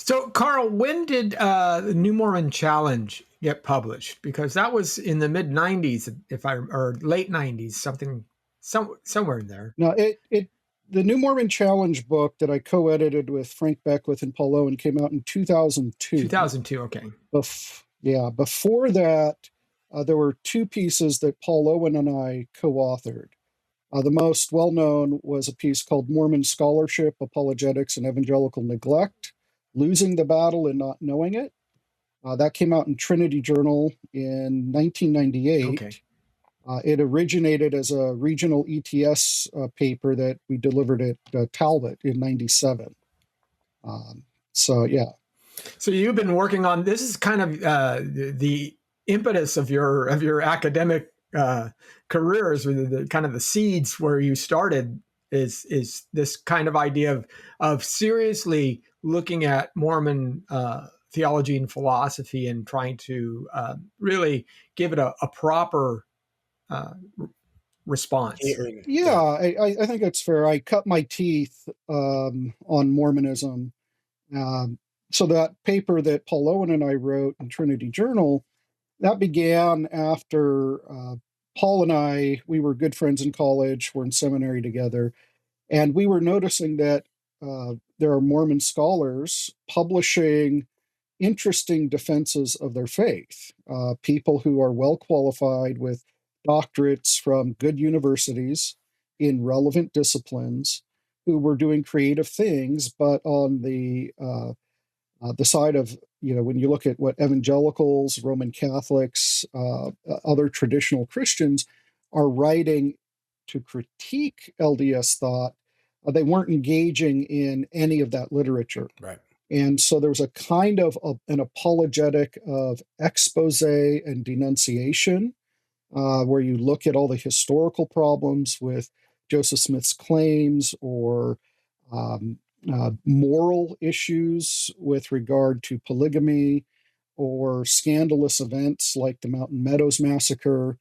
So, Carl, when did the New Mormon Challenge get published? Because that was in the mid '90s, or late '90s, somewhere in there. No, the New Mormon Challenge book that I co-edited with Frank Beckwith and Paul Owen came out in 2002. 2002, okay. Before that, there were two pieces that Paul Owen and I co-authored. The most well-known was a piece called Mormon Scholarship, Apologetics, and Evangelical Neglect, Losing the Battle and Not Knowing It. That came out in Trinity Journal in 1998. Okay. It originated as a regional ETS paper that we delivered at Talbot in 97. So you've been working on this. Is kind of the impetus of your academic careers, or the kind of the seeds where you started is this kind of idea of seriously looking at Mormon theology and philosophy and trying to really give it a proper response. Yeah, I think that's fair. I cut my teeth on Mormonism. So that paper that Paul Owen and I wrote in Trinity Journal, that began after Paul and I, we were good friends in college, we're in seminary together, and we were noticing that there are Mormon scholars publishing interesting defenses of their faith, people who are well qualified with doctorates from good universities in relevant disciplines, who were doing creative things, but on the side of, when you look at what evangelicals, Roman Catholics, other traditional Christians are writing to critique LDS thought, they weren't engaging in any of that literature. Right. And so there was a kind of an apologetic of expose and denunciation, where you look at all the historical problems with Joseph Smith's claims, or moral issues with regard to polygamy, or scandalous events like the Mountain Meadows Massacre.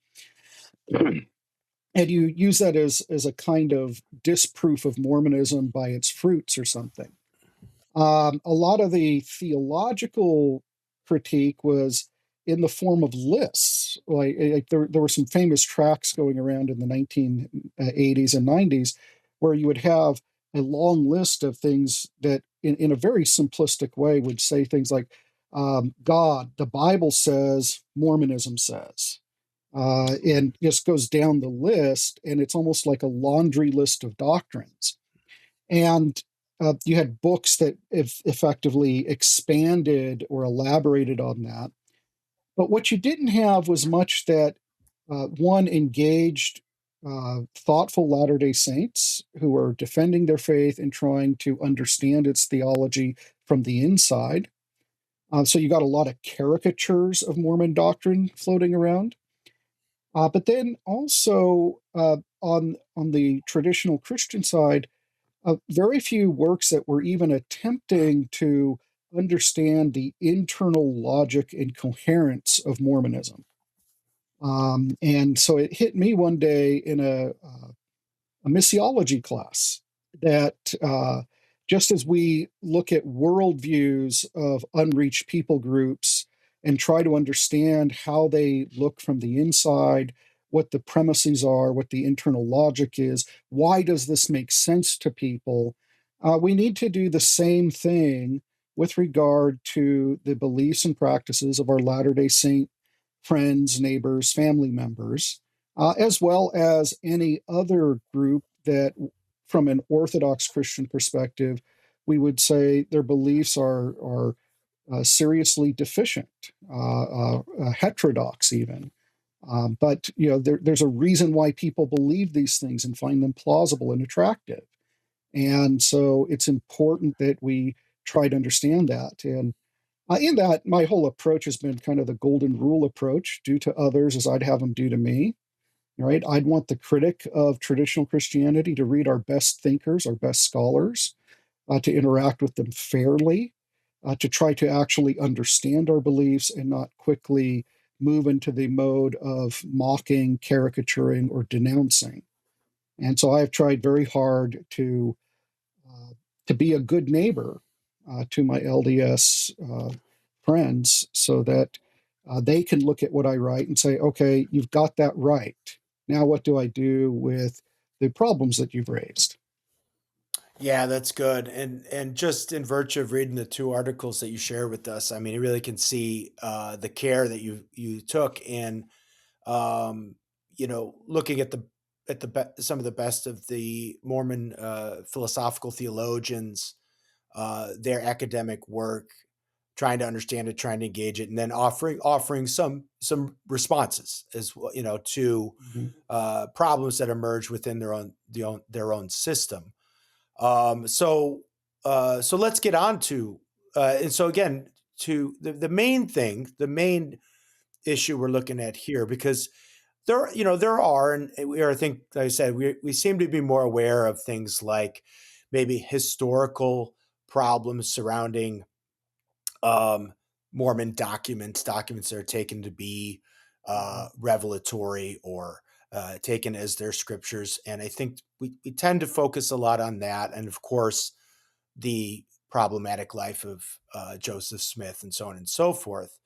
And you use that as a kind of disproof of Mormonism by its fruits or something. A lot of the theological critique was in the form of lists. Like there were some famous tracts going around in the 1980s and 90s where you would have a long list of things that in a very simplistic way would say things like, God, the Bible says, Mormonism says, and just goes down the list, and it's almost like a laundry list of doctrines. And you had books that effectively expanded or elaborated on that. But what you didn't have was much that, one, engaged thoughtful Latter-day Saints who are defending their faith and trying to understand its theology from the inside. So you got a lot of caricatures of Mormon doctrine floating around. But then also on the traditional Christian side, very few works that were even attempting to understand the internal logic and coherence of Mormonism. And so it hit me one day in a missiology class that just as we look at worldviews of unreached people groups and try to understand how they look from the inside, what the premises are, what the internal logic is, why does this make sense to people, we need to do the same thing with regard to the beliefs and practices of our Latter-day Saint friends, neighbors, family members, as well as any other group that, from an Orthodox Christian perspective, we would say their beliefs are seriously deficient, heterodox even. But there's a reason why people believe these things and find them plausible and attractive. And so it's important that we try to understand that. And in that, my whole approach has been kind of the golden rule approach: do to others as I'd have them do to me. Right? I'd want the critic of traditional Christianity to read our best thinkers, our best scholars, to interact with them fairly, to try to actually understand our beliefs and not quickly move into the mode of mocking, caricaturing, or denouncing. And so I've tried very hard to be a good neighbor to my LDS friends so that they can look at what I write and say, okay, you've got that right. Now, what do I do with the problems that you've raised? Yeah, that's good. And just in virtue of reading the two articles that you share with us, I mean, you really can see the care that you took in, um, looking at some of the best of the Mormon philosophical theologians, their academic work, trying to understand it, trying to engage it, and then offering some responses as well, to Mhm. problems that emerge within their own system. So let's get on to and so again to the main thing, the main issue we're looking at here, because there are, and we are, I think, like I said, we seem to be more aware of things like maybe historical problems surrounding um, Mormon documents that are taken to be Mhm. revelatory or taken as their scriptures. And I think we tend to focus a lot on that. And of course, the problematic life of Joseph Smith and so on and so forth.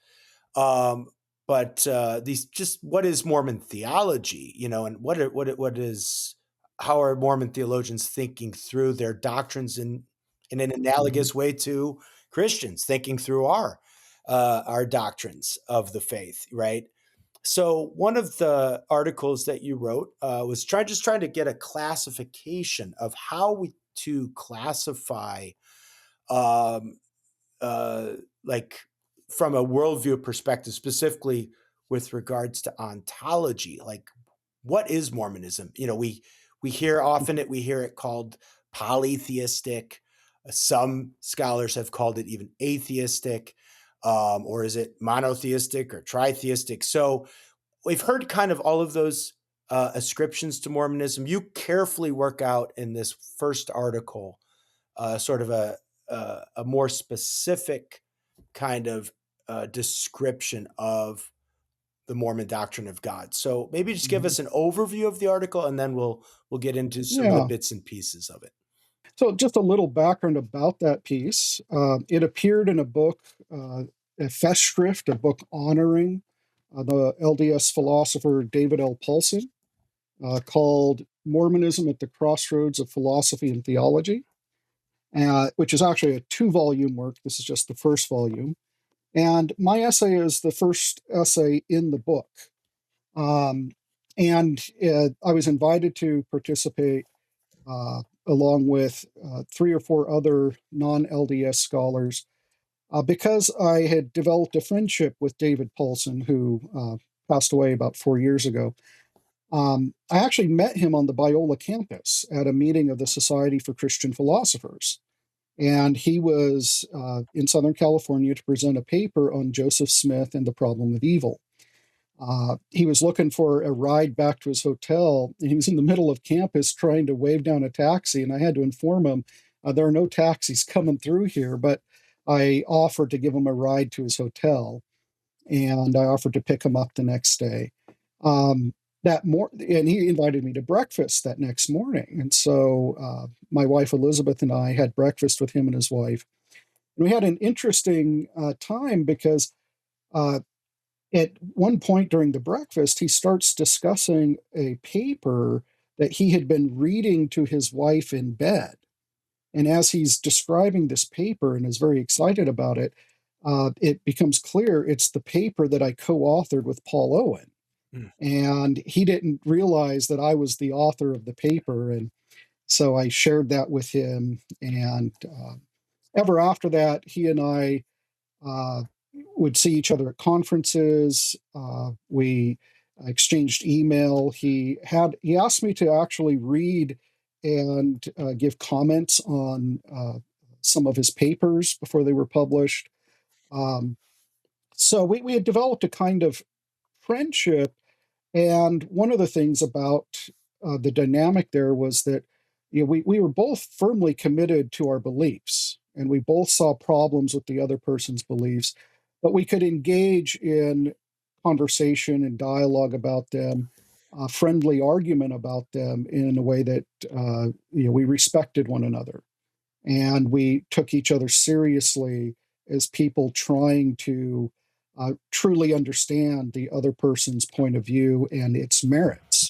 Um, but these just what is Mormon theology, and what is how are Mormon theologians thinking through their doctrines in an Mhm. analogous way to Christians thinking through our doctrines of the faith, right? So one of the articles that you wrote was trying to get a classification of how we to classify um, uh, like from a worldview perspective, specifically with regards to ontology. Like, what is Mormonism? We hear often we hear it called polytheistic. Some scholars have called it even atheistic, or is it monotheistic or tritheistic? So we've heard kind of all of those ascriptions to Mormonism. You carefully work out in this first article sort of a more specific kind of description of the Mormon doctrine of God. So maybe just give Mhm. us an overview of the article, and then we'll get into some of the Yeah. bits and pieces of it. So, just a little background about that piece. It appeared in a book, a festschrift, a book honoring the LDS philosopher David L. Paulson, called Mormonism at the Crossroads of Philosophy and Theology, which is actually a two-volume work. This is just the first volume. And my essay is the first essay in the book. Um, and I was invited to participate along with three or four other non LDS scholars because I had developed a friendship with David Paulson, who passed away about 4 years ago. I actually met him on the Biola campus at a meeting of the Society for Christian Philosophers. And he was in Southern California to present a paper on Joseph Smith and the problem of evil. He was looking for a ride back to his hotel, and he was in the middle of campus trying to wave down a taxi. And I had to inform him there are no taxis coming through here, but I offered to give him a ride to his hotel, and I offered to pick him up the next day. Um, and he invited me to breakfast that next morning. And so my wife Elizabeth and I had breakfast with him and his wife. And we had an interesting time because uh, at one point during the breakfast, he starts discussing a paper that he had been reading to his wife in bed. And as he's describing this paper and is very excited about it, it becomes clear it's the paper that I co authored with Paul Owen. Mm. And he didn't realize that I was the author of the paper. And so I shared that with him. And ever after that, he and I uh, would see each other at conferences. We exchanged email. He asked me to actually read and give comments on some of his papers before they were published. Um, so we had developed a kind of friendship, and one of the things about the dynamic there was that we were both firmly committed to our beliefs, and we both saw problems with the other person's beliefs, but we could engage in conversation and dialogue about them, friendly argument about them in a way that we respected one another. and we took each other seriously as people trying to truly understand the other person's point of view and its merits.